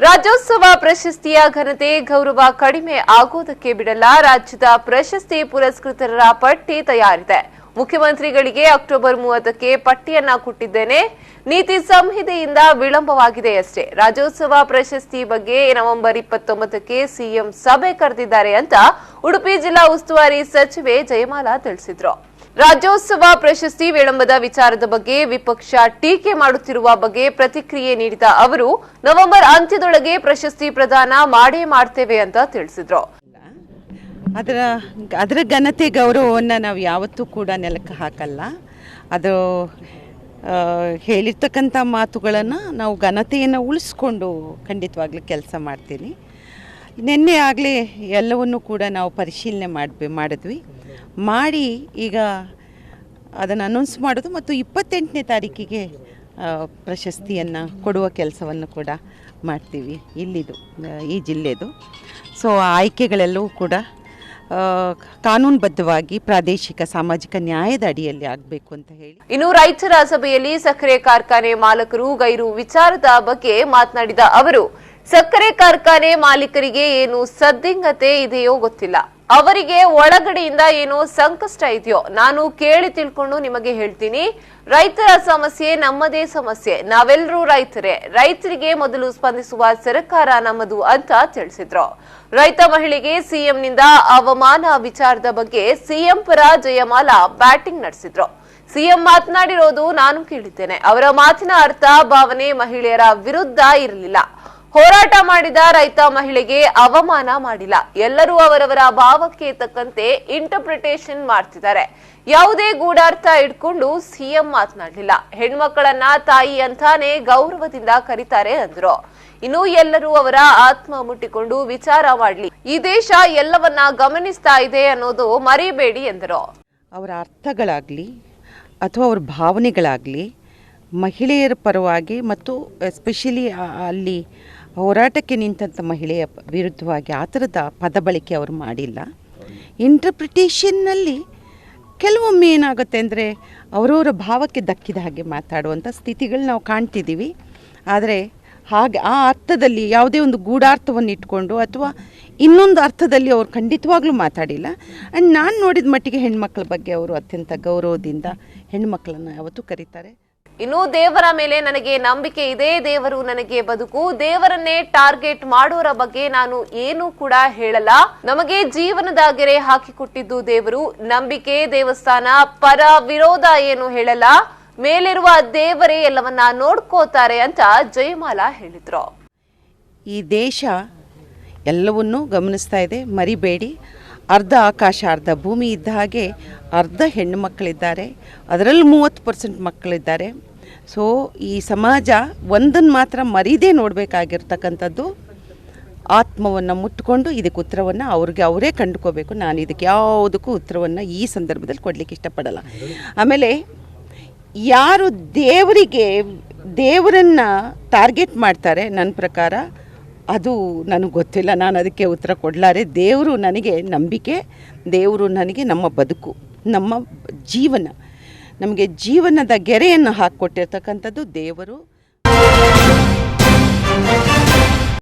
ರಾಜ್ಯೋತ್ಸವ ಪ್ರಶಸ್ತಿಯ ಘನತೆ ಗೌರವ ಕಡಿಮೆ ಆಗೋದಕ್ಕೆ ಬಿಡಲ್ಲ. ರಾಜ್ಯದ ಪ್ರಶಸ್ತಿ ಪುರಸ್ಕೃತರ ಪಟ್ಟಿ ತಯಾರಿದೆ. ಮುಖ್ಯಮಂತ್ರಿಗಳಿಗೆ ಅಕ್ಟೋಬರ್ 30ಕ್ಕೆ ಪಟ್ಟಿಯನ್ನ ಕೊಟ್ಟಿದ್ದೇನೆ. ನೀತಿ ಸಂಹಿತೆಯಿಂದ ವಿಳಂಬವಾಗಿದೆಯಷ್ಟೇ. ರಾಜ್ಯೋತ್ಸವ ಪ್ರಶಸ್ತಿ ಬಗ್ಗೆ ನವೆಂಬರ್ 29ಕ್ಕೆ ಸಿಎಂ ಸಭೆ ಕರೆದಿದ್ದಾರೆ ಅಂತ ಉಡುಪಿ ಜಿಲ್ಲಾ ಉಸ್ತುವಾರಿ ಸಚಿವೆ ಜಯಮಾಲಾ ತಿಳಿಸಿದ್ರು. ರಾಜ್ಯೋತ್ಸವ ಪ್ರಶಸ್ತಿ ವಿಳಂಬದ ವಿಚಾರದ ಬಗ್ಗೆ ವಿಪಕ್ಷ ಟೀಕೆ ಮಾಡುತ್ತಿರುವ ಬಗ್ಗೆ ಪ್ರತಿಕ್ರಿಯೆ ನೀಡಿದ ಅವರು ನವೆಂಬರ್ ಅಂತ್ಯದೊಳಗೆ ಪ್ರಶಸ್ತಿ ಪ್ರದಾನ ಮಾಡೇ ಮಾಡ್ತೇವೆ ಅಂತ ತಿಳಿಸಿದ್ರು. ಅದರ ಘನತೆ ಗೌರವವನ್ನು ನಾವು ಯಾವತ್ತೂ ಕೂಡ ನೆಲಕ್ಕೆ ಹಾಕಲ್ಲ. ಅದು ಹೇಳಿರ್ತಕ್ಕಂಥ ಮಾತುಗಳನ್ನು ನಾವು ಘನತೆಯನ್ನು ಉಳಿಸ್ಕೊಂಡು ಖಂಡಿತವಾಗ್ಲೂ ಕೆಲಸ ಮಾಡ್ತೀನಿ. ನಿನ್ನೆ ಆಗಲೇ ಎಲ್ಲವನ್ನೂ ಕೂಡ ನಾವು ಪರಿಶೀಲನೆ ಮಾಡಿದ್ವಿ. ಮಾಡಿ ಈಗ ಅದನ್ನು ಅನೌನ್ಸ್ ಮಾಡೋದು ಮತ್ತು 28ನೇ ತಾರೀಕಿಗೆ ಪ್ರಶಸ್ತಿಯನ್ನು ಕೊಡುವ ಕೆಲಸವನ್ನು ಕೂಡ ಮಾಡ್ತೀವಿ. ಇಲ್ಲಿದು ಈ ಜಿಲ್ಲೆದು. ಸೊ ಆಯ್ಕೆಗಳೆಲ್ಲವೂ ಕೂಡ ಕಾನೂನುಬದ್ಧವಾಗಿ ಪ್ರಾದೇಶಿಕ ಸಾಮಾಜಿಕ ನ್ಯಾಯದ ಅಡಿಯಲ್ಲಿ ಆಗಬೇಕು ಅಂತ ಹೇಳಿ. ಇನ್ನು ರೈತರ ಸಭೆಯಲ್ಲಿ ಸಕ್ಕರೆ ಕಾರ್ಖಾನೆ ಮಾಲಕರು ಗೈರು ವಿಚಾರದ ಬಗ್ಗೆ ಮಾತನಾಡಿದ ಅವರು, ಸಕ್ಕರೆ ಕಾರ್ಖಾನೆ ಮಾಲೀಕರಿಗೆ ಏನು ಸದ್ದಿಂಗತೆ ಇದೆಯೋ ಗೊತ್ತಿಲ್ಲ. ಅವರಿಗೆ ಒಳಗಡೆಯಿಂದ ಏನೋ ಸಂಕಷ್ಟ ಇದೆಯೋ ನಾನು ಕೇಳಿ ತಿಳ್ಕೊಂಡು ನಿಮಗೆ ಹೇಳ್ತೀನಿ. ರೈತರ ಸಮಸ್ಯೆ ನಮ್ಮದೇ ಸಮಸ್ಯೆ. ನಾವೆಲ್ಲರೂ ರೈತರೇ. ರೈತರಿಗೆ ಮೊದಲು ಸ್ಪಂದಿಸುವ ಸರ್ಕಾರ ನಮ್ಮದು ಅಂತ ತಿಳಿಸಿದ್ರು. ರೈತ ಮಹಿಳೆಗೆ ಸಿಎಂನಿಂದ ಅವಮಾನ ವಿಚಾರದ ಬಗ್ಗೆ ಸಿಎಂ ಪರ ಜಯಮಾಲಾ ಬ್ಯಾಟಿಂಗ್ ನಡೆಸಿದ್ರು. ಸಿಎಂ ಮಾತನಾಡಿರೋದು ನಾನು ಕೇಳಿದ್ದೇನೆ. ಅವರ ಮಾತಿನ ಅರ್ಥ ಭಾವನೆ ಮಹಿಳೆಯರ ವಿರುದ್ಧ ಇರಲಿಲ್ಲ. ಹೋರಾಟ ಮಾಡಿದ ರೈತ ಮಹಿಳೆಗೆ ಅವಮಾನ ಮಾಡಿಲ್ಲ. ಎಲ್ಲರೂ ಅವರವರ ಭಾವಕ್ಕೆ ತಕ್ಕಂತೆ ಇಂಟರ್ಪ್ರಿಟೇಷನ್ ಮಾಡ್ತಿದ್ದಾರೆ. ಯಾವುದೇ ಗೂಢಾರ್ಥ ಇಟ್ಕೊಂಡು ಸಿಎಂ ಮಾತನಾಡಲಿಲ್ಲ. ಹೆಣ್ಮಕ್ಕಳನ್ನ ತಾಯಿ ಅಂತಾನೆ ಗೌರವದಿಂದ ಕರೀತಾರೆ ಅಂದ್ರು. ಇನ್ನು ಎಲ್ಲರೂ ಅವರ ಆತ್ಮ ಮುಟ್ಟಿಕೊಂಡು ವಿಚಾರ ಮಾಡಲಿ. ಈ ದೇಶ ಎಲ್ಲವನ್ನ ಗಮನಿಸ್ತಾ ಇದೆ ಅನ್ನೋದು ಮರಿಬೇಡಿ ಎಂದರು. ಅವರ ಅರ್ಥಗಳಾಗ್ಲಿ ಅಥವಾ ಅವರ ಭಾವನೆಗಳಾಗ್ಲಿ ಮಹಿಳೆಯರ ಪರವಾಗಿ ಮತ್ತು ಎಸ್ಪೆಷಲಿ ಅಲ್ಲಿ ಹೋರಾಟಕ್ಕೆ ನಿಂತಂಥ ಮಹಿಳೆಯ ವಿರುದ್ಧವಾಗಿ ಆ ಥರದ ಪದ ಬಳಕೆ ಅವರು ಮಾಡಿಲ್ಲ. ಇಂಟರ್ಪ್ರಿಟೇಷನ್ನಲ್ಲಿ ಕೆಲವೊಮ್ಮೆ ಏನಾಗುತ್ತೆ ಅಂದರೆ ಅವರವರ ಭಾವಕ್ಕೆ ದಕ್ಕಿದ ಹಾಗೆ ಮಾತಾಡುವಂಥ ಸ್ಥಿತಿಗಳು ನಾವು ಕಾಣ್ತಿದ್ದೀವಿ. ಆದರೆ ಹಾಗೆ ಆ ಅರ್ಥದಲ್ಲಿ ಯಾವುದೇ ಒಂದು ಗೂಢಾರ್ಥವನ್ನು ಇಟ್ಕೊಂಡು ಅಥವಾ ಇನ್ನೊಂದು ಅರ್ಥದಲ್ಲಿ ಅವರು ಖಂಡಿತವಾಗ್ಲೂ ಮಾತಾಡಿಲ್ಲ. ಆ್ಯಂಡ್ ನಾನು ನೋಡಿದ ಮಟ್ಟಿಗೆ ಹೆಣ್ಮಕ್ಳ ಬಗ್ಗೆ ಅವರು ಅತ್ಯಂತ ಗೌರವದಿಂದ ಹೆಣ್ಮಕ್ಳನ್ನು ಯಾವತ್ತೂ ಕರೀತಾರೆ. ಇನ್ನು ದೇವರ ಮೇಲೆ ನನಗೆ ನಂಬಿಕೆ ಇದೆ. ದೇವರು ನನಗೆ ಬದುಕು. ದೇವರನ್ನೇ ಟಾರ್ಗೆಟ್ ಮಾಡೋರ ಬಗ್ಗೆ ನಾನು ಏನು ಕೂಡ ಹೇಳಲ್ಲ. ನಮಗೆ ಜೀವನದ ಗೆರೆ ಹಾಕಿಕೊಟ್ಟಿದ್ದು ದೇವರು. ನಂಬಿಕೆ ದೇವಸ್ಥಾನ ಪರ ವಿರೋಧ ಏನು ಹೇಳಲ್ಲ. ಮೇಲಿರುವ ದೇವರೇ ಎಲ್ಲವನ್ನ ನೋಡ್ಕೋತಾರೆ ಅಂತ ಜಯಮಾಲಾ ಹೇಳಿದ್ರು. ಈ ದೇಶ ಎಲ್ಲವನ್ನೂ ಗಮನಿಸ್ತಾ ಇದೆ, ಮರಿಬೇಡಿ. ಅರ್ಧ ಆಕಾಶ ಅರ್ಧ ಭೂಮಿ ಇದ್ದ ಹಾಗೆ ಅರ್ಧ ಹೆಣ್ಣು ಮಕ್ಕಳಿದ್ದಾರೆ, ಅದರಲ್ಲಿ 30% ಮಕ್ಕಳಿದ್ದಾರೆ. ಸೊ ಈ ಸಮಾಜ ಒಂದನ್ನು ಮಾತ್ರ ಮರೀದೇ ನೋಡಬೇಕಾಗಿರ್ತಕ್ಕಂಥದ್ದು, ಆತ್ಮವನ್ನು ಮುಟ್ಕೊಂಡು ಇದಕ್ಕೆ ಉತ್ತರವನ್ನು ಅವ್ರಿಗೆ ಅವರೇ ಕಂಡುಕೋಬೇಕು. ನಾನು ಇದಕ್ಕೆ ಯಾವುದಕ್ಕೂ ಉತ್ತರವನ್ನು ಈ ಸಂದರ್ಭದಲ್ಲಿ ಕೊಡಲಿಕ್ಕೆ ಇಷ್ಟಪಡಲ್ಲ. ಆಮೇಲೆ ಯಾರು ದೇವರನ್ನು ಟಾರ್ಗೆಟ್ ಮಾಡ್ತಾರೆ ನನ್ನ ಪ್ರಕಾರ ಅದು ನನಗೆ ಗೊತ್ತಿಲ್ಲ. ನಾನು ಅದಕ್ಕೆ ಉತ್ತರ ಕೊಡಲಾರೆ. ದೇವರು ನನಗೆ ನಂಬಿಕೆ, ದೇವರು ನನಗೆ ನಮ್ಮ ಬದುಕು, ನಮ್ಮ ಜೀವನ, ನಮಗೆ ಜೀವನದ ಗೆರೆಯನ್ನು ಹಾಕಿಕೊಟ್ಟಿರ್ತಕ್ಕಂಥದ್ದು ದೇವರು.